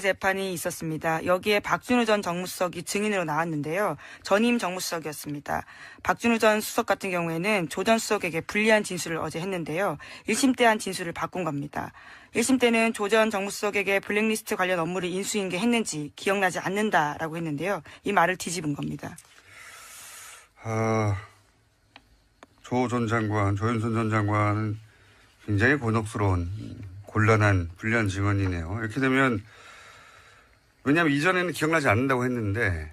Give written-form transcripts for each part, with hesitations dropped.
재판이 있었습니다. 여기에 박준우 전 정무수석이 증인으로 나왔는데요. 전임 정무수석이었습니다. 박준우 전 수석 같은 경우에는 조 전 수석에게 불리한 진술을 어제 했는데요. 1심 때 한 진술을 바꾼 겁니다. 1심 때는 조 전 정무수석에게 블랙리스트 관련 업무를 인수인계했는지 기억나지 않는다라고 했는데요. 이 말을 뒤집은 겁니다. 조 전 장관, 조윤선 전 장관은 굉장히 곤혹스러운, 곤란한, 불리한 증언이네요. 이렇게 되면, 왜냐하면 이전에는 기억나지 않는다고 했는데,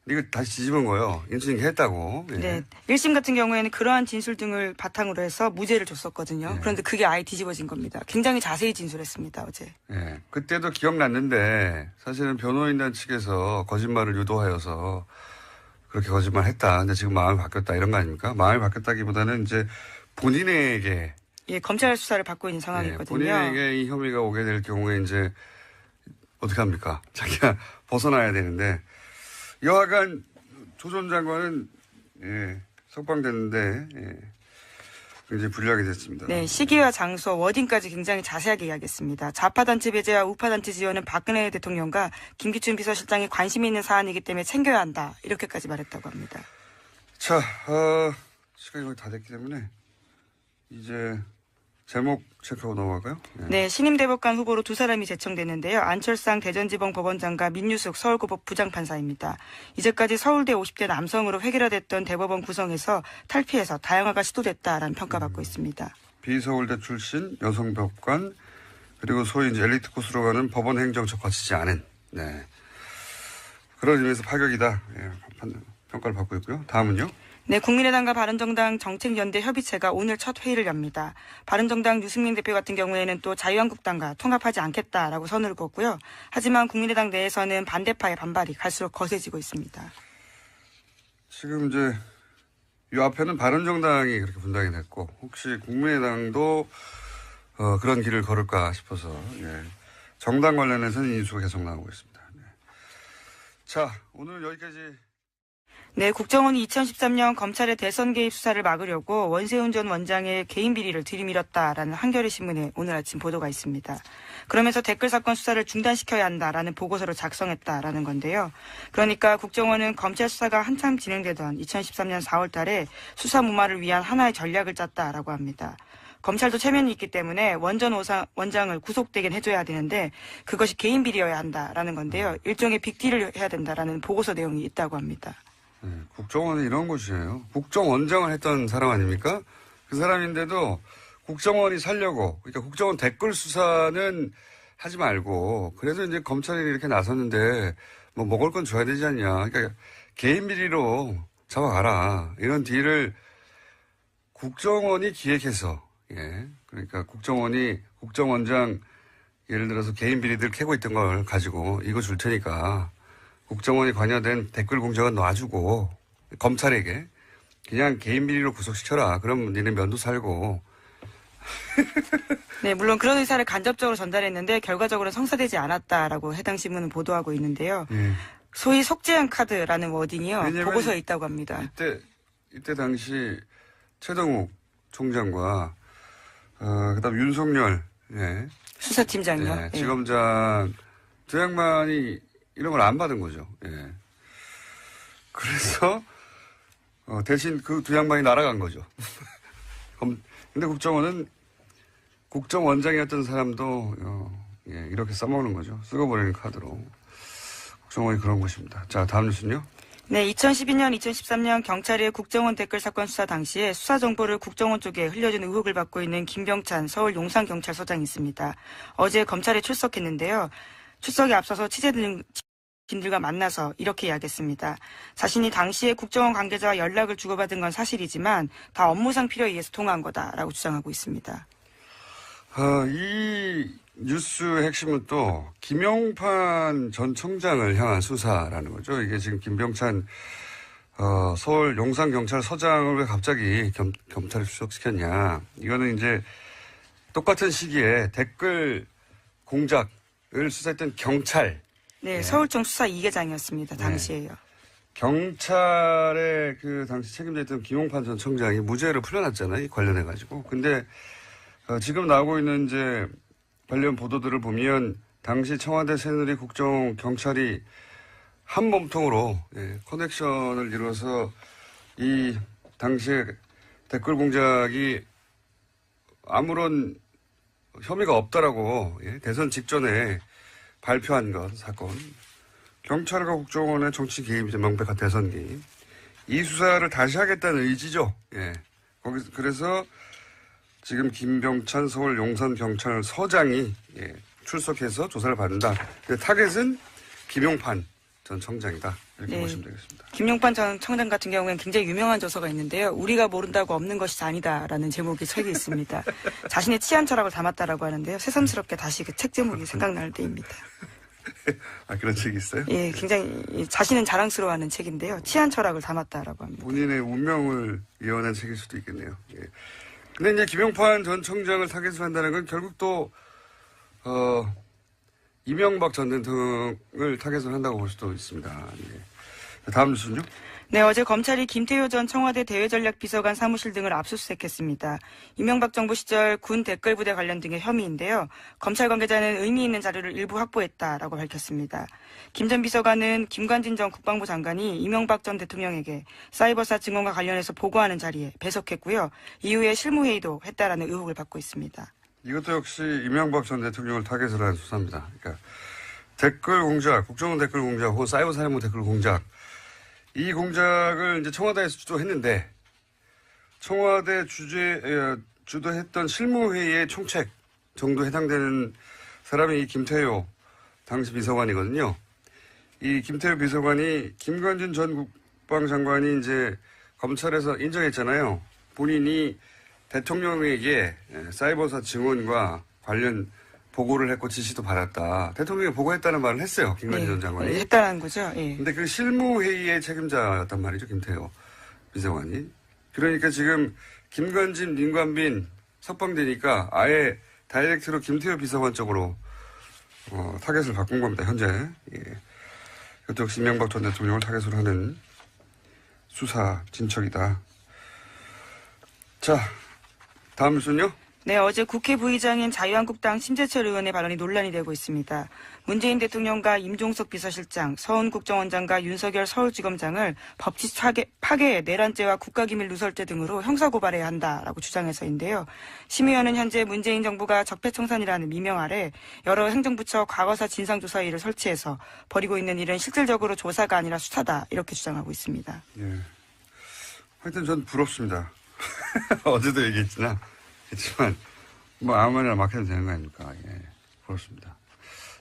이거 다시 뒤집은 거예요. 인수인계 했다고. 예. 네. 1심 같은 경우에는 그러한 진술 등을 바탕으로 해서 무죄를 줬었거든요. 예. 그런데 그게 아예 뒤집어진 겁니다. 굉장히 자세히 진술했습니다, 어제. 예. 그때도 기억났는데, 사실은 변호인단 측에서 거짓말을 유도하여서 그렇게 거짓말 했다. 근데 지금 마음이 바뀌었다. 이런 거 아닙니까? 마음이 바뀌었다기보다는 이제 본인에게. 예, 검찰 수사를 받고 있는 상황이거든요. 예, 본인에게 이 혐의가 오게 될 경우에 이제 어떻게 합니까? 자기가 벗어나야 되는데, 여하간 조 전 장관은, 예, 석방됐는데, 예, 굉장히 불리하게 됐습니다. 네, 시기와 장소, 워딩까지 굉장히 자세하게 이야기했습니다. 좌파단체 배제와 우파단체 지원은 박근혜 대통령과 김기춘 비서실장이 관심이 있는 사안이기 때문에 챙겨야 한다. 이렇게까지 말했다고 합니다. 자, 시간이 거의 다 됐기 때문에 이제 제목 체크하고 넘어갈까요? 네, 신임 대법관 후보로 두 사람이 제청됐는데요. 안철상 대전지방 법원장과 민유숙 서울고법 부장판사입니다. 이제까지 서울대 50대 남성으로 획일화됐던 대법원 구성에서 탈피해서 다양화가 시도됐다라는 평가받고 있습니다. 비서울대 출신 여성 법관 그리고 소위 이제 엘리트 코스로 가는 법원 행정처 거치지 않은 네. 그런 의미에서 파격이다. 예, 평가를 받고 있고요. 다음은요. 네, 국민의당과 바른정당 정책연대 협의체가 오늘 첫 회의를 엽니다. 바른정당 유승민 대표 같은 경우에는 또 자유한국당과 통합하지 않겠다라고 선을 그었고요. 하지만 국민의당 내에서는 반대파의 반발이 갈수록 거세지고 있습니다. 지금 이제 이 앞에는 바른정당이 그렇게 분당이 됐고 혹시 국민의당도 그런 길을 걸을까 싶어서 예. 정당 관련해서는 인수가 계속 나오고 있습니다. 네. 자, 오늘 여기까지. 네, 국정원이 2013년 검찰의 대선 개입 수사를 막으려고 원세훈 전 원장의 개인 비리를 들이밀었다라는 한겨레 신문에 오늘 아침 보도가 있습니다. 그러면서 댓글 사건 수사를 중단시켜야 한다라는 보고서를 작성했다라는 건데요. 그러니까 국정원은 검찰 수사가 한참 진행되던 2013년 4월 달에 수사 무마를 위한 하나의 전략을 짰다라고 합니다. 검찰도 체면이 있기 때문에 원전 원장을 구속되긴 해줘야 되는데 그것이 개인 비리여야 한다라는 건데요. 일종의 빅딜을 해야 된다라는 보고서 내용이 있다고 합니다. 네, 국정원은 이런 곳이에요. 국정원장을 했던 사람 아닙니까? 그 사람인데도 국정원이 살려고, 그러니까 국정원 댓글 수사는 하지 말고, 그래도 이제 검찰이 이렇게 나섰는데, 뭐 먹을 건 줘야 되지 않냐. 그러니까 개인 비리로 잡아가라. 이런 딜을 국정원이 기획해서, 예. 그러니까 국정원장, 예를 들어서 개인 비리들 캐고 있던 걸 가지고 이거 줄 테니까, 국정원이 관여된 댓글 공작은 놔주고 검찰에게 그냥 개인 비리로 구속시켜라. 그럼 니네 면도 살고. 네, 물론 그런 의사를 간접적으로 전달했는데 결과적으로 성사되지 않았다라고 해당 신문은 보도하고 있는데요. 소위 속죄한 카드라는 워딩이요. 보고서에 있다고 합니다. 이때 당시 최동욱 총장과 그다음 윤석열 수사팀장이요. 네, 지검장 두 양반이 이런 걸 안 받은 거죠. 예. 그래서, 대신 그 두 양반이 날아간 거죠. 근데 국정원은 국정원장이었던 사람도, 예, 이렇게 써먹는 거죠. 쓰고버리는 카드로. 국정원이 그런 곳입니다. 자, 다음 뉴스는요? 네, 2012년, 2013년 경찰의 국정원 댓글 사건 수사 당시에 수사 정보를 국정원 쪽에 흘려준 의혹을 받고 있는 김병찬 서울 용산경찰서장이 있습니다. 어제 검찰에 출석했는데요. 출석에 앞서서 취재진들과 만나서 이렇게 이야기했습니다. 자신이 당시에 국정원 관계자와 연락을 주고받은 건 사실이지만 다 업무상 필요에 의해서 통화한 거다라고 주장하고 있습니다. 이 뉴스의 핵심은 또 김용판 전 청장을 향한 수사라는 거죠. 이게 지금 김병찬 서울 용산경찰서장을 왜 갑자기 검찰에 출석시켰냐. 이거는 이제 똑같은 시기에 댓글 공작을 수사했던 경찰. 네, 서울청 수사 2계장이었습니다. 당시에요. 경찰의 그 당시 책임져 있던 김용판 전 청장이 무죄로 풀려났잖아요. 관련해가지고. 근데 지금 나오고 있는 이제 관련 보도들을 보면 당시 청와대 새누리 국정 경찰이 한 몸통으로 커넥션을 이뤄서 이 당시에 댓글 공작이 아무런 혐의가 없다라고 대선 직전에 발표한 것 사건. 경찰과 국정원의 정치 개입이죠. 명백한 대선 개입. 이 수사를 다시 하겠다는 의지죠. 그래서 지금 김병찬 서울 용산경찰서장이 출석해서 조사를 받는다. 타겟은 김용판 전 청장이다. 이렇게 보시면 되겠습니다. 김용판 전 청장 같은 경우에는 굉장히 유명한 저서가 있는데요. 우리가 모른다고 없는 것이 아니다라는 제목의 책이 있습니다. 자신의 치안 철학을 담았다라고 하는데요. 새삼스럽게 다시 그 책 제목이 생각날 때입니다. 아, 그런 책이 있어요? 예, 굉장히 자신은 자랑스러워하는 책인데요. 치안 철학을 담았다라고 합니다. 본인의 운명을 예언한 책일 수도 있겠네요. 예. 근데 이제 김용판 전 청장을 타겟으로 한다는 건 결국 또 이명박 전 대통령을 타겟으로 한다고 볼 수도 있습니다. 예. 다음 뉴스는요? 네, 어제 검찰이 김태효 전 청와대 대외전략비서관 사무실 등을 압수수색했습니다. 이명박 정부 시절 군 댓글부대 관련 등의 혐의인데요. 검찰 관계자는 의미 있는 자료를 일부 확보했다라고 밝혔습니다. 김 전 비서관은 김관진 전 국방부 장관이 이명박 전 대통령에게 사이버사 증언과 관련해서 보고하는 자리에 배석했고요. 이후에 실무회의도 했다라는 의혹을 받고 있습니다. 이것도 역시 이명박 전 대통령을 타겟으로 한 수사입니다. 그러니까 댓글 공작, 국정원 댓글 공작 혹은 사이버 사령부 댓글 공작. 이 공작을 이제 청와대에서 주도했는데 청와대 주도했던 실무회의의 총책 정도 해당되는 사람이 이 김태효 당시 비서관이거든요. 이 김태효 비서관이 김관진 전 국방장관이 이제 검찰에서 인정했잖아요. 본인이 대통령에게 사이버사 증언과 관련 보고를 했고 지시도 받았다. 대통령이 보고했다는 말을 했어요. 김관진 전 장관이. 했다는 거죠. 예. 근데 그 실무회의의 책임자였단 말이죠. 김태효 비서관이. 그러니까 지금 김관진, 민관빈 석방되니까 아예 다이렉트로 김태효 비서관 쪽으로 타겟을 바꾼 겁니다. 현재. 예. 이것도 역시 이명박 전 대통령을 타겟으로 하는 수사 진척이다. 자, 다음 뉴스는요? 네, 어제 국회 부의장인 자유한국당 심재철 의원의 발언이 논란이 되고 있습니다. 문재인 대통령과 임종석 비서실장, 서훈 국정원장과 윤석열 서울지검장을 법치 파괴, 내란죄와 국가기밀 누설죄 등으로 형사고발해야 한다라고 주장해서인데요. 심 의원은 현재 문재인 정부가 적폐청산이라는 미명 아래 여러 행정부처 과거사 진상조사위를 설치해서 벌이고 있는 일은 실질적으로 조사가 아니라 수사다 이렇게 주장하고 있습니다. 예. 하여튼 전 부럽습니다. 어제도 얘기했지만 뭐 아무 말이나 막 해도 되는 거 아닙니까? 예, 그렇습니다.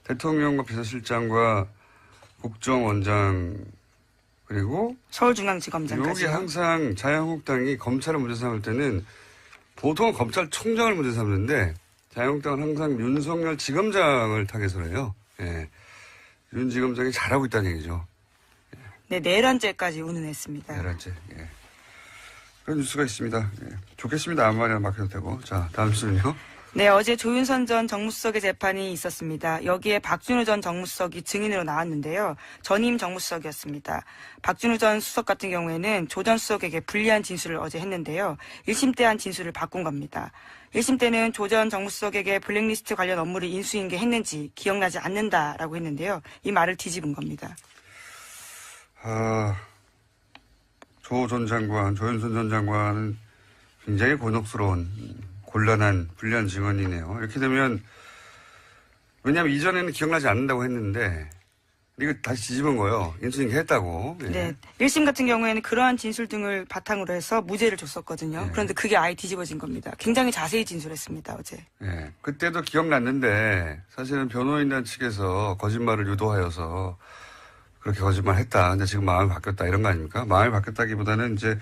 대통령과 비서실장과 국정원장 그리고 서울중앙지검장까지. 여기 항상 자유한국당이 검찰을 문제 삼을 때는 보통 검찰총장을 문제 삼는데 자유한국당은 항상 윤석열 지검장을 타겟으로 해요. 예. 윤 지검장이 잘하고 있다는 얘기죠. 네, 내란죄까지 운운했습니다. 내란죄. 예. 그런 뉴스가 있습니다. 예. 좋겠습니다. 아무 말이나 막 해도 되고. 자, 다음 뉴스는요. 네, 어제 조윤선 전 정무수석의 재판이 있었습니다. 여기에 박준우 전 정무수석이 증인으로 나왔는데요. 전임 정무수석이었습니다. 박준우 전 수석 같은 경우에는 조 전 수석에게 불리한 진술을 어제 했는데요. 1심 때 한 진술을 바꾼 겁니다. 1심 때는 조 전 정무수석에게 블랙리스트 관련 업무를 인수인계했는지 기억나지 않는다라고 했는데요. 이 말을 뒤집은 겁니다. 조 전 장관, 조윤선 전 장관은 굉장히 곤혹스러운, 곤란한, 불리한 증언이네요. 이렇게 되면, 왜냐하면 이전에는 기억나지 않는다고 했는데, 이거 다시 뒤집은 거예요. 인수인계 했다고. 예. 네. 1심 같은 경우에는 그러한 진술 등을 바탕으로 해서 무죄를 줬었거든요. 예. 그런데 그게 아예 뒤집어진 겁니다. 굉장히 자세히 진술했습니다, 어제. 예. 그때도 기억났는데, 사실은 변호인단 측에서 거짓말을 유도하여서 그렇게 거짓말 했다. 근데 지금 마음이 바뀌었다. 이런 거 아닙니까? 마음이 바뀌었다기보다는 이제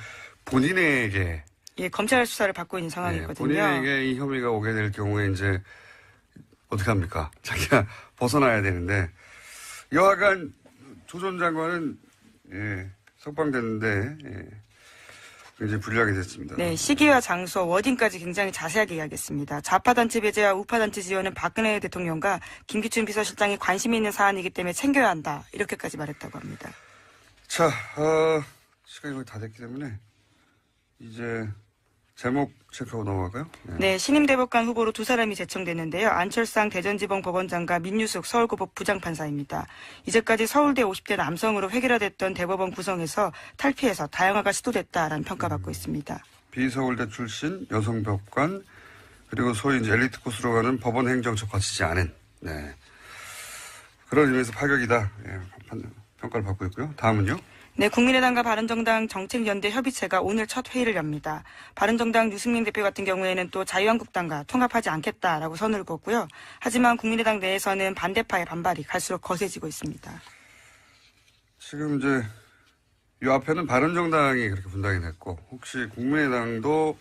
본인에게 예, 검찰 수사를 받고 있는 상황이거든요. 본인에게 이 혐의가 오게 될 경우에 이제 어떻게 합니까? 자기가 벗어나야 되는데 여하간 조 전 장관은 석방됐는데 굉장히 불리하게 됐습니다. 네, 시기와 장소, 워딩까지 굉장히 자세하게 이야기했습니다. 좌파단체 배제와 우파단체 지원은 박근혜 대통령과 김기춘 비서실장이 관심이 있는 사안이기 때문에 챙겨야 한다. 이렇게까지 말했다고 합니다. 자, 시간이 거의 다 됐기 때문에 이제 제목 체크하고 넘어갈까요? 네, 신임대법관 후보로 두 사람이 제청됐는데요. 안철상 대전지방법원장과 민유숙 서울고법 부장판사입니다. 이제까지 서울대 50대 남성으로 획일화됐던 대법원 구성에서 탈피해서 다양화가 시도됐다라는 평가받고 있습니다. 비서울대 출신 여성법관 그리고 소위 이제 엘리트 코스로 가는 법원 행정처 거치지 않은 그런 의미에서 파격이다. 평가를 받고 있고요. 다음은요. 네, 국민의당과 바른정당 정책연대 협의체가 오늘 첫 회의를 엽니다. 바른정당 유승민 대표 같은 경우에는 또 자유한국당과 통합하지 않겠다라고 선을 그었고요. 하지만 국민의당 내에서는 반대파의 반발이 갈수록 거세지고 있습니다. 지금 이제 이 앞에는 바른정당이 그렇게 분당이 됐고 혹시 국민의당도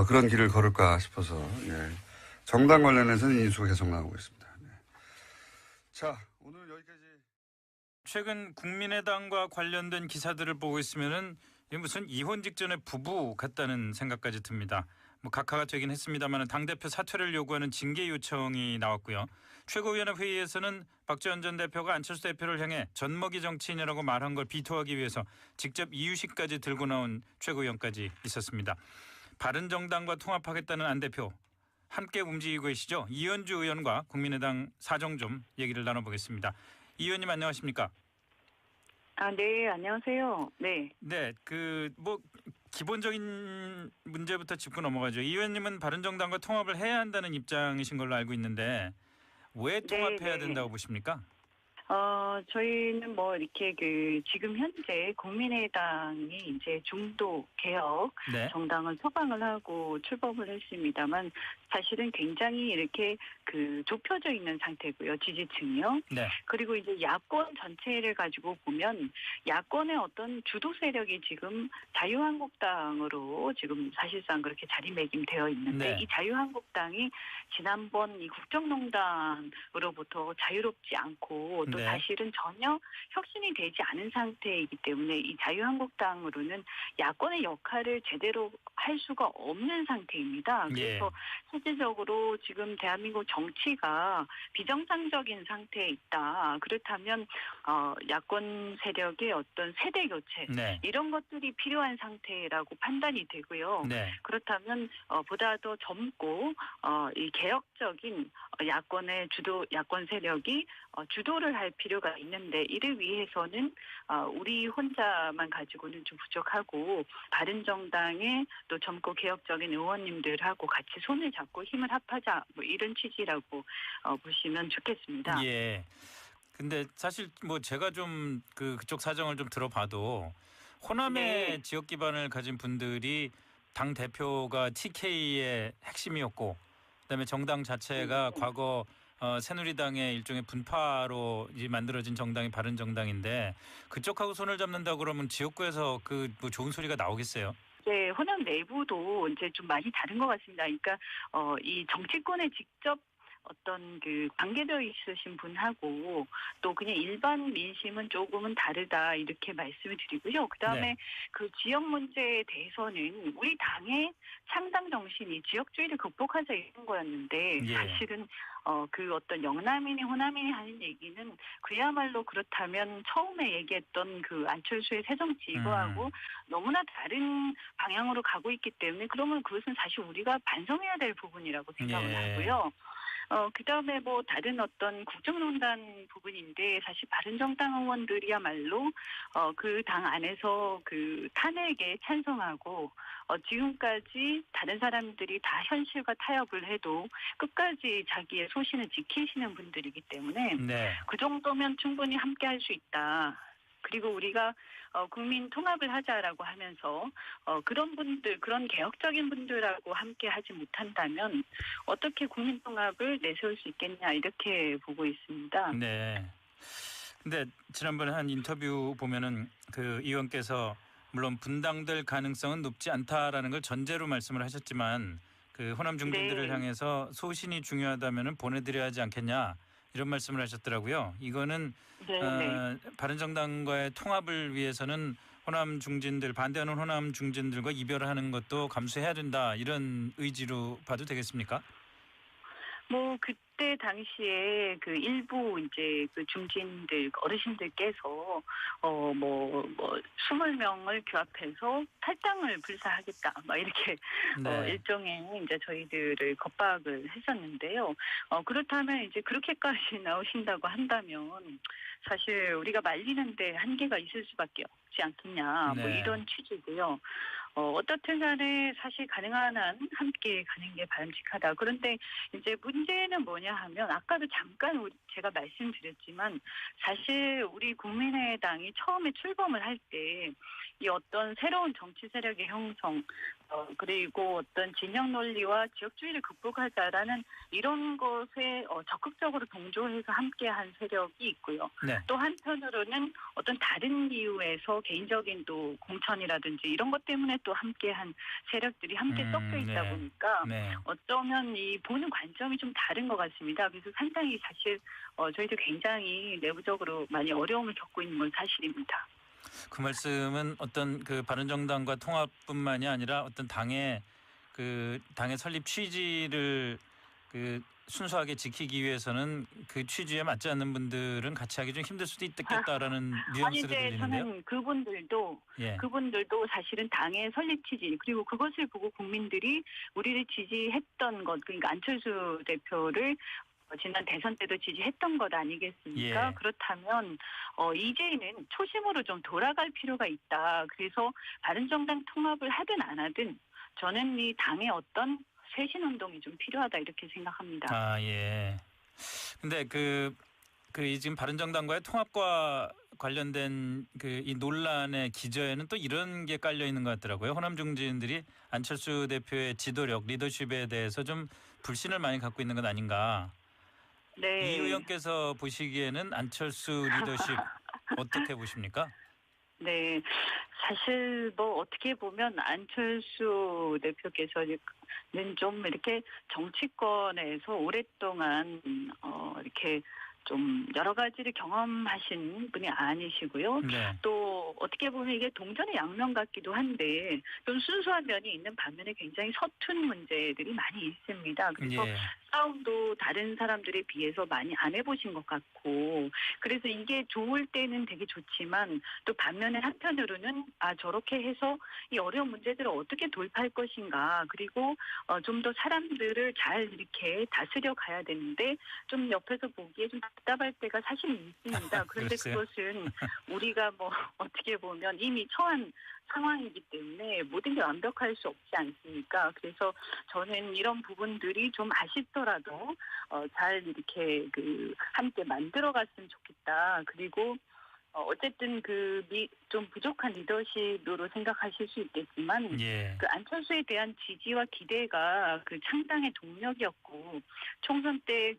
그런 길을 걸을까 싶어서 정당 관련해서는 인수가 계속 나오고 있습니다. 자, 오늘 여기까지. 최근 국민의당과 관련된 기사들을 보고 있으면은 이게 무슨 이혼 직전의 부부 같다는 생각까지 듭니다. 뭐 각하가 되긴 했습니다만 당대표 사퇴를 요구하는 징계 요청이 나왔고요. 최고위원회 회의에서는 박지원 전 대표가 안철수 대표를 향해 젖먹이 정치인이라고 말한 걸 비토하기 위해서 직접 이유식까지 들고 나온 최고위원까지 있었습니다. 바른정당과 통합하겠다는 안 대표 함께 움직이고 계시죠. 이현주 의원과 국민의당 사정 좀 얘기를 나눠보겠습니다. 이 의원님 안녕하십니까? 네, 안녕하세요. 네. 네, 기본적인 문제부터 짚고 넘어가죠. 이 의원님은 바른정당과 통합을 해야 한다는 입장이신 걸로 알고 있는데 왜 통합해야 된다고 보십니까? 저희는 이렇게 지금 현재 국민의당이 이제 중도 개혁 네. 정당을 표방을 하고 출범을 했습니다만 사실은 굉장히 이렇게 좁혀져 있는 상태고요. 지지층이요. 네. 그리고 이제 야권 전체를 가지고 보면 야권의 어떤 주도 세력이 지금 자유한국당으로 지금 사실상 그렇게 자리매김되어 있는데 네. 이 자유한국당이 지난번 이 국정농단으로부터 자유롭지 않고 또 네. 사실은 전혀 혁신이 되지 않은 상태이기 때문에 이 자유한국당으로는 야권의 역할을 제대로 할 수가 없는 상태입니다. 그래서 실질적으로 지금 대한민국 정치가 비정상적인 상태에 있다. 그렇다면 야권 세력의 어떤 세대 교체 네. 이런 것들이 필요한 상태라고 판단이 되고요. 네. 그렇다면 보다 더 젊고 이 개혁적인 야권 세력이 주도를 할 필요가 있는데 이를 위해서는 우리 혼자만 가지고는 좀 부족하고 바른정당의 또 젊고 개혁적인 의원님들하고 같이 손을 잡고 힘을 합하자 이런 취지라고 보시면 좋겠습니다. 예. 근데 사실 제가 좀 그쪽 사정을 좀 들어봐도 호남의 지역 기반을 가진 분들이 당 대표가 TK의 핵심이었고 그다음에 정당 자체가 과거 새누리당의 일종의 분파로 만들어진 정당이 바른정당인데 그쪽하고 손을 잡는다 그러면 지역구에서 좋은 소리가 나오겠어요? 네, 호남 내부도 이제 좀 많이 다른 것 같습니다. 그러니까 이 정치권에 직접 어떤 관계되어 있으신 분하고 또 그냥 일반 민심은 조금은 다르다 이렇게 말씀을 드리고요. 그다음에 그 지역 문제에 대해서는 우리 당의 창당 정신이 지역주의를 극복하자 이런 거였는데 사실은 어떤 영남이니 호남이니 하는 얘기는 그야말로 그렇다면 처음에 얘기했던 안철수의 새정치 이거하고 너무나 다른 방향으로 가고 있기 때문에 그러면 그것은 사실 우리가 반성해야 될 부분이라고 생각을 하고요. 그다음에 다른 어떤 국정농단 부분인데 사실 바른정당 의원들이야말로 그 당 안에서 탄핵에 찬성하고 지금까지 다른 사람들이 다 현실과 타협을 해도 끝까지 자기의 소신을 지키시는 분들이기 때문에 그 정도면 충분히 함께 할 수 있다. 그리고 우리가 국민 통합을 하자라고 하면서 그런 분들, 그런 개혁적인 분들하고 함께 하지 못한다면 어떻게 국민 통합을 내세울 수 있겠냐 이렇게 보고 있습니다. 네. 근데 지난번에 한 인터뷰 보면은 의원께서 물론 분당될 가능성은 높지 않다라는 걸 전제로 말씀을 하셨지만 호남 중진들을 향해서 소신이 중요하다면은 보내드려야 하지 않겠냐 이런 말씀을 하셨더라고요. 이거는 바른정당과의 통합을 위해서는 호남 중진들 반대하는 호남 중진들과 이별을 하는 것도 감수해야 된다 이런 의지로 봐도 되겠습니까? 그때 당시에 그 일부 이제 그 중진들 어르신들께서 뭐 20명을 규합해서 탈당을 불사하겠다 막 이렇게 네. 일종의 이제 저희들을 겁박을 했었는데요. 그렇다면 이제 그렇게까지 나오신다고 한다면 사실 우리가 말리는데 한계가 있을 수밖에 없지 않겠냐 뭐 네. 이런 취지고요. 어떻든 간에 사실 가능한 한 함께 가는 게 바람직하다. 그런데 이제 문제는 뭐냐 하면 아까도 잠깐 제가 말씀드렸지만 사실 우리 국민의당이 처음에 출범을 할 때 이 어떤 새로운 정치 세력의 형성 그리고 어떤 진영 논리와 지역주의를 극복하자라는 이런 것에 적극적으로 동조해서 함께한 세력이 있고요. 네. 또 한편으로는 어떤 다른 이유에서 개인적인 또 공천이라든지 이런 것 때문에 또 함께한 세력들이 함께 섞여 있다 네. 보니까 네. 어쩌면 이 보는 관점이 좀 다른 것 같습니다. 그래서 상당히 사실 저희도 굉장히 내부적으로 많이 어려움을 겪고 있는 건 사실입니다. 그 말씀은 어떤 그 바른정당과 통합뿐만이 아니라 어떤 당의 설립 취지를 그 순수하게 지키기 위해서는 그 취지에 맞지 않는 분들은 같이 하기 좀 힘들 수도 있겠다라는 아니 뉘앙스를 이제 들리는데요. 저는 그분들도 예. 사실은 당의 설립 취지 그리고 그것을 보고 국민들이 우리를 지지했던 것 그러니까 안철수 대표를 지난 대선 때도 지지했던 것 아니겠습니까? 예. 그렇다면 이제는 초심으로 좀 돌아갈 필요가 있다. 그래서 바른정당 통합을 하든 안 하든 저는 이 당의 어떤 쇄신 운동이 좀 필요하다 이렇게 생각합니다. 아, 예. 근데 이 지금 바른정당과의 통합과 관련된 이 논란의 기저에는 또 이런 게 깔려 있는 것 같더라고요. 호남 중진들이 안철수 대표의 지도력, 리더십에 대해서 좀 불신을 많이 갖고 있는 것 아닌가. 네. 이 의원께서 보시기에는 안철수 리더십 어떻게 보십니까? 네. 사실 뭐 어떻게 보면 안철수 대표께서는 좀 이렇게 정치권에서 오랫동안 이렇게 좀 여러 가지를 경험하신 분이 아니시고요. 네. 또 어떻게 보면 이게 동전의 양면 같기도 한데 좀 순수한 면이 있는 반면에 굉장히 서툰 문제들이 많이 있습니다. 그래서 예. 싸움도 다른 사람들에 비해서 많이 안 해보신 것 같고 그래서 이게 좋을 때는 되게 좋지만 또 반면에 한편으로는 저렇게 해서 이 어려운 문제들을 어떻게 돌파할 것인가 그리고 좀 더 사람들을 잘 이렇게 다스려 가야 되는데 좀 옆에서 보기에 좀 답답할 때가 사실 있습니다. 그런데 글쎄요. 그것은 우리가 뭐 어떻게 보면 이미 처한 상황이기 때문에 모든 게 완벽할 수 없지 않습니까? 그래서 저는 이런 부분들이 좀 아쉽더라도 잘 이렇게 함께 만들어갔으면 좋겠다. 그리고 어쨌든 좀 부족한 리더십으로 생각하실 수 있겠지만 예. 안철수에 대한 지지와 기대가 창당의 동력이었고 총선 때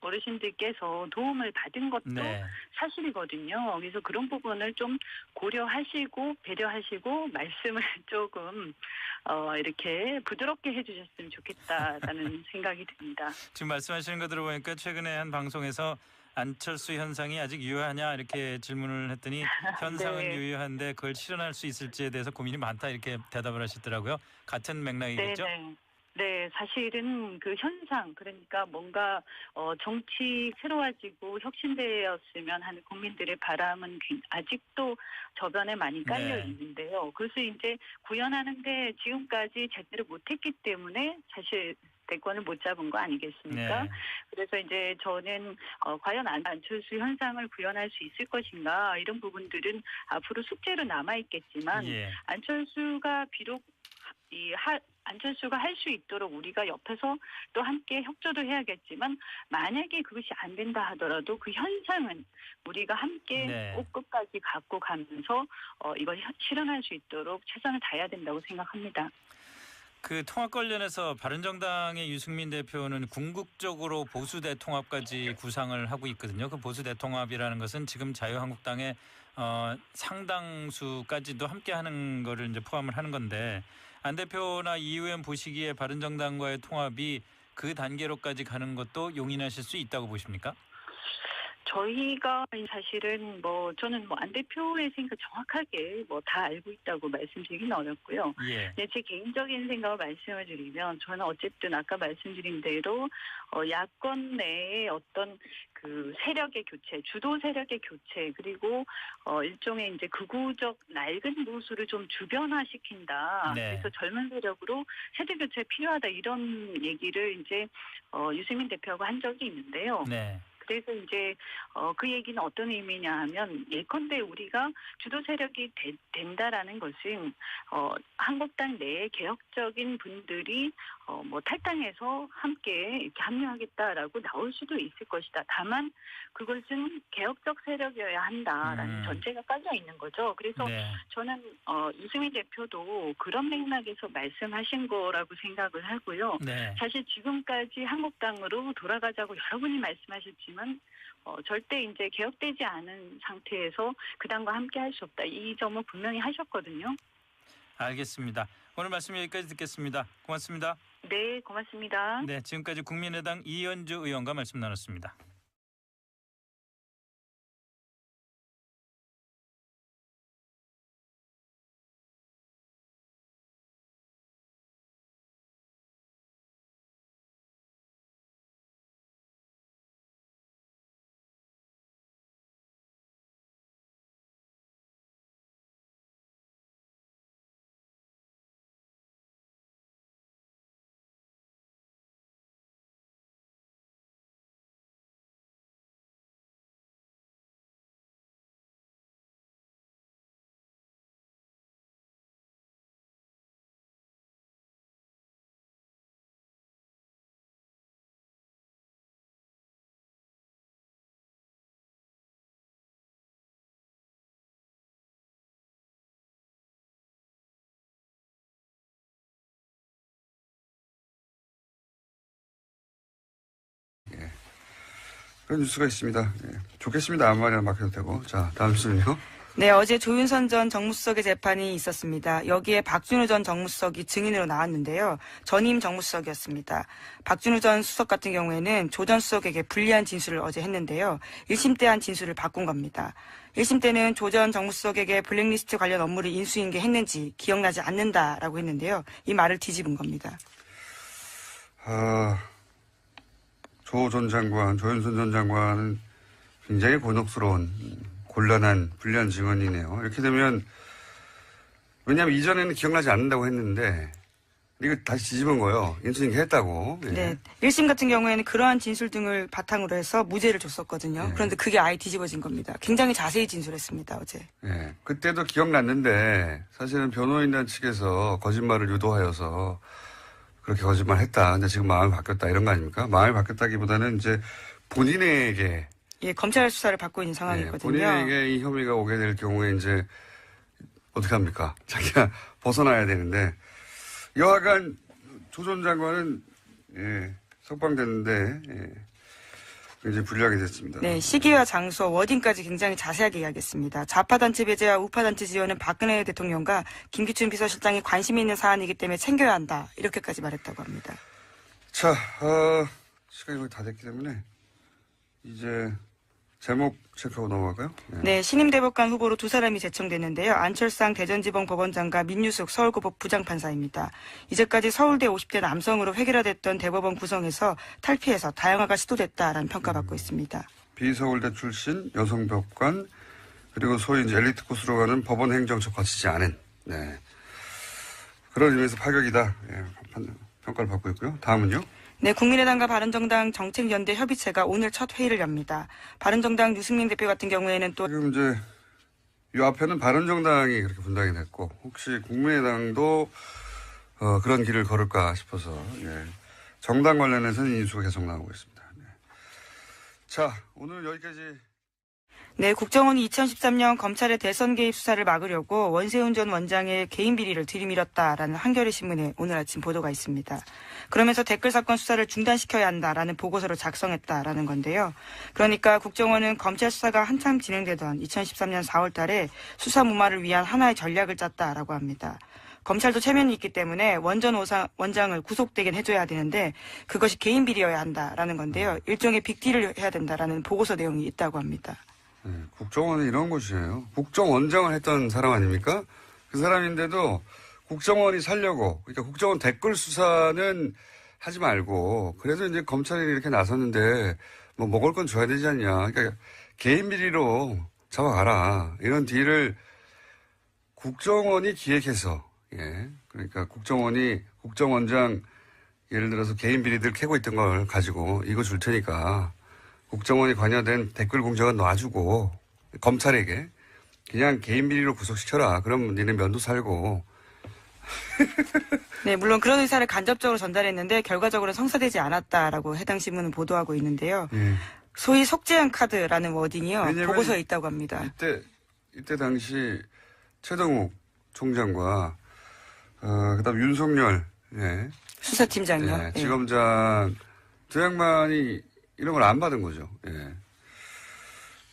어르신들께서 도움을 받은 것도 네. 사실이거든요. 그래서 그런 부분을 좀 고려하시고 배려하시고 말씀을 조금 이렇게 부드럽게 해주셨으면 좋겠다라는 생각이 듭니다. 지금 말씀하시는 거 들어보니까 최근에 한 방송에서 안철수 현상이 아직 유효하냐 이렇게 질문을 했더니 현상은 네. 유효한데 그걸 실현할 수 있을지에 대해서 고민이 많다 이렇게 대답을 하시더라고요. 같은 맥락이겠죠? 네네. 네, 사실은 현상, 그러니까 뭔가, 정치 새로워지고 혁신되었으면 하는 국민들의 바람은 아직도 저변에 많이 깔려 네. 있는데요. 그래서 이제 구현하는데 지금까지 제대로 못했기 때문에 사실 대권을 못 잡은 거 아니겠습니까? 네. 그래서 이제 저는 과연 안철수 현상을 구현할 수 있을 것인가 이런 부분들은 앞으로 숙제로 남아 있겠지만 예. 안철수가 비록 안철수가 할 수 있도록 우리가 옆에서 또 함께 협조도 해야겠지만 만약에 그것이 안 된다 하더라도 그 현상은 우리가 함께 네. 꼭 끝까지 갖고 가면서 이걸 실현할 수 있도록 최선을 다해야 된다고 생각합니다. 그 통합 관련해서 바른정당의 유승민 대표는 궁극적으로 보수 대통합까지 구상을 하고 있거든요. 그 보수 대통합이라는 것은 지금 자유한국당의 상당수까지도 함께하는 거를 이제 포함을 하는 건데 안 대표나 이 의원 보시기에 바른정당과의 통합이 그 단계로까지 가는 것도 용인하실 수 있다고 보십니까? 저희가 사실은 저는 안 대표의 생각 정확하게 다 알고 있다고 말씀드리기는 어렵고요. 예. 네, 제 개인적인 생각을 말씀을 드리면 저는 어쨌든 아까 말씀드린 대로 야권 내에 어떤 그 세력의 교체, 주도 세력의 교체 그리고 일종의 이제 극우적 낡은 보수를 좀 주변화시킨다. 네. 그래서 젊은 세력으로 세대 교체 필요하다 이런 얘기를 이제 유승민 대표하고 한 적이 있는데요. 네. 그래서 이제 그 얘기는 어떤 의미냐 하면 예컨대 우리가 주도 세력이 된다라는 것은 한국당 내에 개혁적인 분들이 탈당해서 함께 이렇게 합류하겠다라고 나올 수도 있을 것이다. 다만 그것은 개혁적 세력이어야 한다라는 전제가 깔려 있는 거죠. 그래서 네. 저는 유승민 대표도 그런 맥락에서 말씀하신 거라고 생각을 하고요. 네. 사실 지금까지 한국당으로 돌아가자고 여러분이 말씀하셨지만 절대 이제 개혁되지 않은 상태에서 그 당과 함께 할 수 없다. 이 점은 분명히 하셨거든요. 알겠습니다. 오늘 말씀 여기까지 듣겠습니다. 고맙습니다. 네, 고맙습니다. 네, 지금까지 국민의당 이현주 의원과 말씀 나눴습니다. 그런 뉴스가 있습니다. 예. 좋겠습니다. 아무 말이나 맡겨도 되고. 자, 다음 뉴스는요. 네, 어제 조윤선 전 정무수석의 재판이 있었습니다. 여기에 박준우 전 정무수석이 증인으로 나왔는데요. 전임 정무수석이었습니다. 박준우 전 수석 같은 경우에는 조 전 수석에게 불리한 진술을 어제 했는데요. 1심 때 한 진술을 바꾼 겁니다. 1심 때는 조 전 정무수석에게 블랙리스트 관련 업무를 인수인계했는지 기억나지 않는다라고 했는데요. 이 말을 뒤집은 겁니다. 조 전 장관, 조윤선 전 장관은 굉장히 곤혹스러운, 곤란한, 불리한 증언이네요. 이렇게 되면, 왜냐하면 이전에는 기억나지 않는다고 했는데, 이거 다시 뒤집은 거예요. 인수인계 했다고. 예. 네. 1심 같은 경우에는 그러한 진술 등을 바탕으로 해서 무죄를 줬었거든요. 네. 그런데 그게 아예 뒤집어진 겁니다. 굉장히 자세히 진술했습니다, 어제. 예. 그때도 기억났는데, 사실은 변호인단 측에서 거짓말을 유도하여서, 그렇게 거짓말 했다. 근데 지금 마음이 바뀌었다. 이런 거 아닙니까? 마음이 바뀌었다기보다는 이제 본인에게. 예, 검찰 수사를 받고 있는 상황이거든요. 본인에게 이 혐의가 오게 될 경우에 이제 어떻게 합니까? 자기가 벗어나야 되는데. 여하간 조 전 장관은, 석방됐는데, 굉장히 불리하게 됐습니다. 네, 시기와 장소, 워딩까지 굉장히 자세하게 이야기했습니다. 좌파단체 배제와 우파단체 지원은 박근혜 대통령과 김기춘 비서실장이 관심이 있는 사안이기 때문에 챙겨야 한다. 이렇게까지 말했다고 합니다. 자, 시간이 거의 다 됐기 때문에 이제 제목 체크하고 넘어갈까요? 네, 신임대법관 후보로 두 사람이 제청됐는데요. 안철상 대전지방법원장과 민유숙 서울고법 부장판사입니다. 이제까지 서울대 50대 남성으로 획일화됐던 대법원 구성에서 탈피해서 다양화가 시도됐다라는 평가받고 있습니다. 비서울대 출신 여성법관 그리고 소위 이제 엘리트 코스로 가는 법원 행정처 거치지 않은 그런 의미에서 파격이다. 평가를 받고 있고요. 다음은요. 네, 국민의당과 바른정당 정책연대 협의체가 오늘 첫 회의를 엽니다. 바른정당 유승민 대표 같은 경우에는 또 지금 이제 이 앞에는 바른정당이 그렇게 분당이 됐고 혹시 국민의당도 그런 길을 걸을까 싶어서 정당 관련해서는 인수가 계속 나오고 있습니다. 자, 오늘 여기까지. 네, 국정원이 2013년 검찰의 대선 개입 수사를 막으려고 원세훈 전 원장의 개인 비리를 들이밀었다라는 한겨레 신문에 오늘 아침 보도가 있습니다. 그러면서 댓글 사건 수사를 중단시켜야 한다라는 보고서를 작성했다라는 건데요. 그러니까 국정원은 검찰 수사가 한참 진행되던 2013년 4월 달에 수사 무마를 위한 하나의 전략을 짰다라고 합니다. 검찰도 체면이 있기 때문에 원장을 구속되게 해줘야 되는데 그것이 개인 비리여야 한다라는 건데요. 일종의 빅딜을 해야 된다라는 보고서 내용이 있다고 합니다. 네, 국정원은 이런 곳이에요. 국정원장을 했던 사람 아닙니까? 그 사람인데도 국정원이 살려고, 그러니까 국정원 댓글 수사는 하지 말고, 그래도 이제 검찰이 이렇게 나섰는데, 뭐 먹을 건 줘야 되지 않냐. 그러니까 개인 비리로 잡아가라. 이런 딜을 국정원이 기획해서, 예. 그러니까 국정원장, 예를 들어서 개인 비리들 캐고 있던 걸 가지고 이거 줄 테니까 국정원이 관여된 댓글 공작은 놔주고 검찰에게 그냥 개인 비리로 구속시켜라. 그럼 니네 면도 살고. 네, 물론 그런 의사를 간접적으로 전달했는데 결과적으로 성사되지 않았다라고 해당 신문은 보도하고 있는데요. 예. 소위 속죄한 카드라는 워딩이요. 왜냐면 보고서에 있다고 합니다. 이때 당시 최동욱 총장과 그다음 윤석열 예. 수사팀장요. 예, 지검장 두 양반이 이런 걸 안 받은 거죠. 예.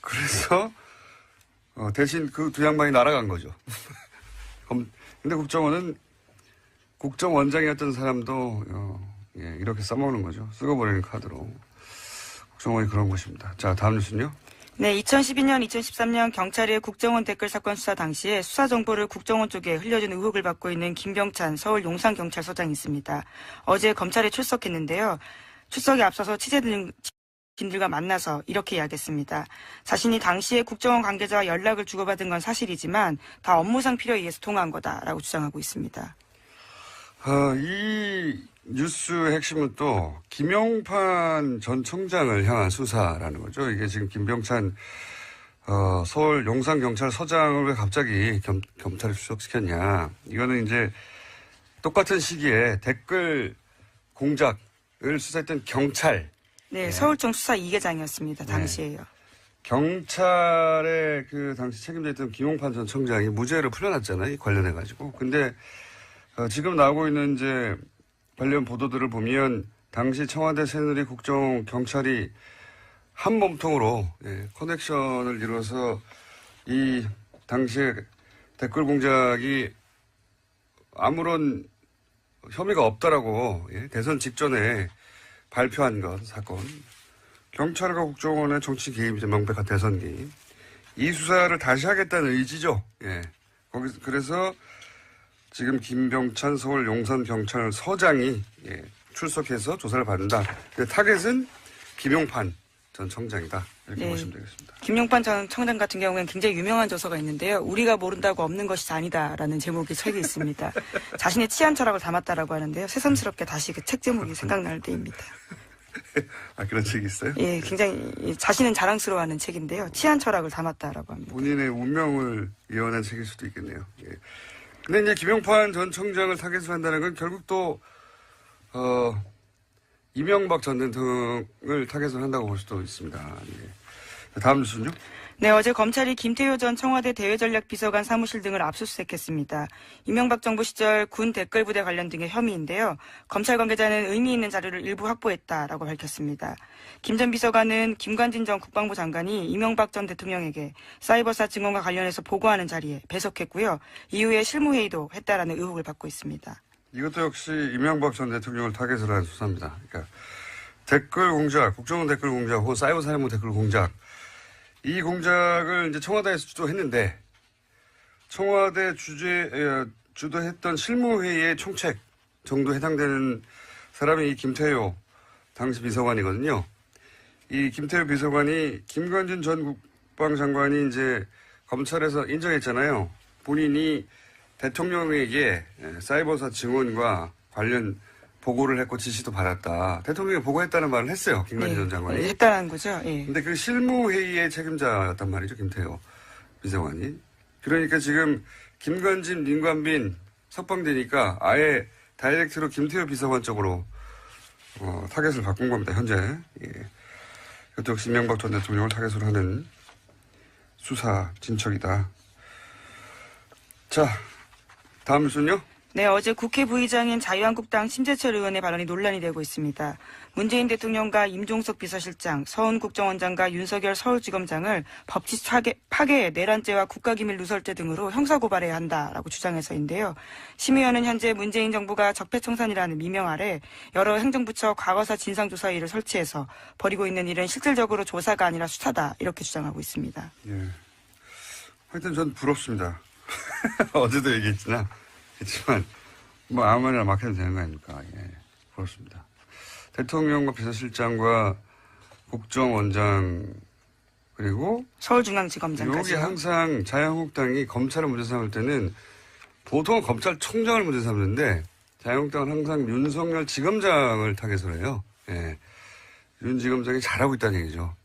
그래서 대신 그 두 양반이 날아간 거죠. 근데 국정원은 국정원장이었던 사람도 예, 이렇게 써먹는 거죠. 쓰고버리는 카드로. 국정원이 그런 것입니다. 자, 다음 뉴스는요. 네, 2012년, 2013년 경찰의 국정원 댓글 사건 수사 당시에 수사 정보를 국정원 쪽에 흘려준 의혹을 받고 있는 김병찬 서울 용산경찰서장이 있습니다. 어제 검찰에 출석했는데요. 출석에 앞서서 취재진들과 만나서 이렇게 이야기했습니다. 자신이 당시에 국정원 관계자와 연락을 주고받은 건 사실이지만 다 업무상 필요에 의해서 통화한 거다라고 주장하고 있습니다. 이 뉴스의 핵심은 또 김용판 전 청장을 향한 수사라는 거죠. 이게 지금 김병찬 서울 용산경찰서장을 왜 갑자기 검찰에 출석시켰냐. 이거는 이제 똑같은 시기에 댓글 공작을 수사했던 경찰. 네, 네. 서울청 수사 2계장이었습니다. 당시에요. 경찰의 그 당시 책임져 있던 김용판 전 청장이 무죄로 풀려났잖아요. 관련해가지고. 근데 지금 나오고 있는 이제 관련 보도들을 보면 당시 청와대 새누리 국정 경찰이 한 몸통으로 커넥션을 이뤄서 이 당시에 댓글 공작이 아무런 혐의가 없다라고 대선 직전에 발표한 것 사건. 경찰과 국정원의 정치 개입이죠. 명백한 대선 개입. 이 수사를 다시 하겠다는 의지죠. 예. 그래서 지금 김병찬 서울 용산경찰서장이 출석해서 조사를 받는다. 타겟은 김용판 전 청장이다. 이렇게 보시면 되겠습니다. 김용판 전 청장 같은 경우에는 굉장히 유명한 저서가 있는데요. 우리가 모른다고 없는 것이 아니다라는 제목의 책이 있습니다. 자신의 치안 철학을 담았다라고 하는데요. 새삼스럽게 다시 그 책 제목이 생각날 때입니다. 아, 그런 책이 있어요? 예, 굉장히 자신은 자랑스러워하는 책인데요. 치안 철학을 담았다라고 합니다. 본인의 운명을 예언한 책일 수도 있겠네요. 예. 근데 이제 김용판 전 청장을 타겟으로 한다는 건 결국 또 이명박 전 대통령을 타겟으로 한다고 볼 수도 있습니다. 예. 다음 뉴스는요? 네, 어제 검찰이 김태효 전 청와대 대외전략비서관 사무실 등을 압수수색했습니다. 이명박 정부 시절 군 댓글부대 관련 등의 혐의인데요. 검찰 관계자는 의미 있는 자료를 일부 확보했다라고 밝혔습니다. 김 전 비서관은 김관진 전 국방부 장관이 이명박 전 대통령에게 사이버사 증언과 관련해서 보고하는 자리에 배석했고요. 이후에 실무회의도 했다라는 의혹을 받고 있습니다. 이것도 역시 이명박 전 대통령을 타겟으로 한 수사입니다. 그러니까 댓글 공작, 국정원 댓글 공작 혹은 사이버 사령부 댓글 공작. 이 공작을 이제 청와대에서 주도했는데 청와대 주도했던 실무회의의 총책 정도 해당되는 사람이 이 김태효 당시 비서관이거든요. 이 김태효 비서관이 김관진 전 국방장관이 이제 검찰에서 인정했잖아요. 본인이 대통령에게 사이버사 증언과 관련 보고를 했고 지시도 받았다. 대통령이 보고했다는 말을 했어요. 김관진 전 장관이. 했다는 거죠. 예. 근데 그 실무회의의 책임자였단 말이죠. 김태효 비서관이. 그러니까 지금 김관진, 민관빈 석방되니까 아예 다이렉트로 김태효 비서관 쪽으로 타겟을 바꾼 겁니다. 현재. 예. 이것도 역시 이명박 전 대통령을 타겟으로 하는 수사 진척이다. 자, 다음 뉴스는요? 네, 어제 국회 부의장인 자유한국당 심재철 의원의 발언이 논란이 되고 있습니다. 문재인 대통령과 임종석 비서실장, 서훈 국정원장과 윤석열 서울지검장을 법치 파괴, 내란죄와 국가기밀 누설죄 등으로 형사고발해야 한다라고 주장해서인데요. 심의원은 현재 문재인 정부가 적폐청산이라는 미명 아래 여러 행정부처 과거사 진상조사위를 설치해서 벌이고 있는 일은 실질적으로 조사가 아니라 수사다 이렇게 주장하고 있습니다. 예. 하여튼 전 부럽습니다. 어제도 얘기했지만 뭐 아무 말이나 막 해도 되는 거 아닙니까? 예. 부럽습니다. 대통령과 비서실장과 국정원장 그리고 서울중앙지검장까지. 여기 항상 자유한국당이 검찰을 문제 삼을 때는 보통은 검찰총장을 문제 삼는데 자유한국당은 항상 윤석열 지검장을 타겟으로 해요. 예. 윤 지검장이 잘하고 있다는 얘기죠.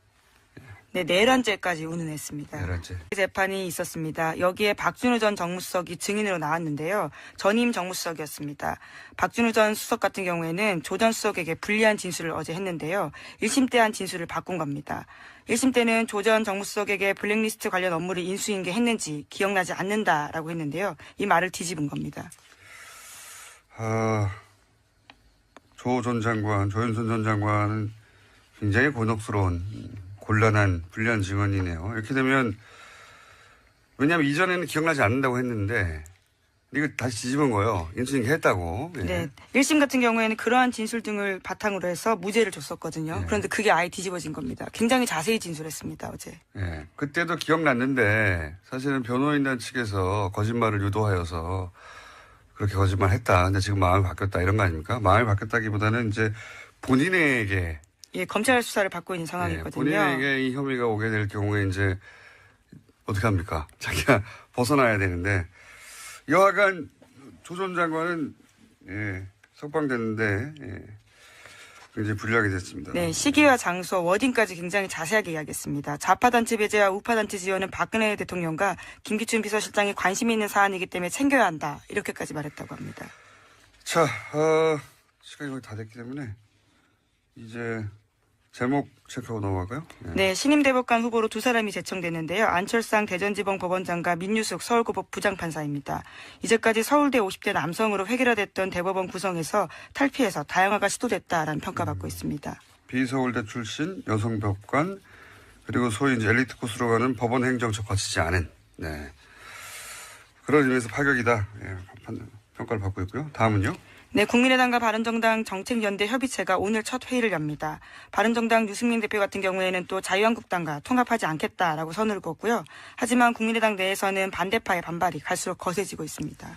네, 내란죄까지 운운했습니다. 내란죄. 재판이 있었습니다. 여기에 박준우 전 정무수석이 증인으로 나왔는데요. 전임 정무수석이었습니다. 박준우 전 수석 같은 경우에는 조 전 수석에게 불리한 진술을 어제 했는데요. 1심 때 한 진술을 바꾼 겁니다. 1심 때는 조 전 정무수석에게 블랙리스트 관련 업무를 인수인계했는지 기억나지 않는다라고 했는데요. 이 말을 뒤집은 겁니다. 조 전 장관, 조윤선 전 장관은 굉장히 곤혹스러운 곤란한 불리한 증언이네요. 이렇게 되면 왜냐하면 이전에는 기억나지 않는다고 했는데 이거 다시 뒤집은 거예요. 인수인계 했다고. 예. 네. 1심 같은 경우에는 그러한 진술 등을 바탕으로 해서 무죄를 줬었거든요. 예. 그런데 그게 아예 뒤집어진 겁니다. 굉장히 자세히 진술했습니다. 어제. 예. 그때도 기억났는데 사실은 변호인단 측에서 거짓말을 유도하여서 그렇게 거짓말했다. 근데 지금 마음이 바뀌었다 이런 거 아닙니까? 마음이 바뀌었다기보다는 이제 본인에게 예, 검찰 수사를 받고 있는 상황이거든요. 본인에게 이 혐의가 오게 될 경우에 이제 어떻게 합니까? 자기가 벗어나야 되는데 여하간 조 전 장관은 석방됐는데 굉장히 불리하게 됐습니다. 네, 시기와 장소, 워딩까지 굉장히 자세하게 이야기했습니다. 좌파단체 배제와 우파단체 지원은 박근혜 대통령과 김기춘 비서실장이 관심이 있는 사안이기 때문에 챙겨야 한다. 이렇게까지 말했다고 합니다. 자, 시간이 거의 다 됐기 때문에 이제 제목 체크하고 넘어갈까요? 네, 신임 대법관 후보로 두 사람이 제청됐는데요. 안철상 대전지방 법원장과 민유숙 서울고법 부장판사입니다. 이제까지 서울대 50대 남성으로 획일화됐던 대법원 구성에서 탈피해서 다양화가 시도됐다라는 평가받고 있습니다. 비서울대 출신 여성 법관 그리고 소위 이제 엘리트 코스로 가는 법원 행정처 거치지 않은 그런 의미에서 파격이다. 평가를 받고 있고요. 다음은요. 네, 국민의당과 바른정당 정책연대 협의체가 오늘 첫 회의를 엽니다. 바른정당 유승민 대표 같은 경우에는 또 자유한국당과 통합하지 않겠다라고 선을 그었고요. 하지만 국민의당 내에서는 반대파의 반발이 갈수록 거세지고 있습니다.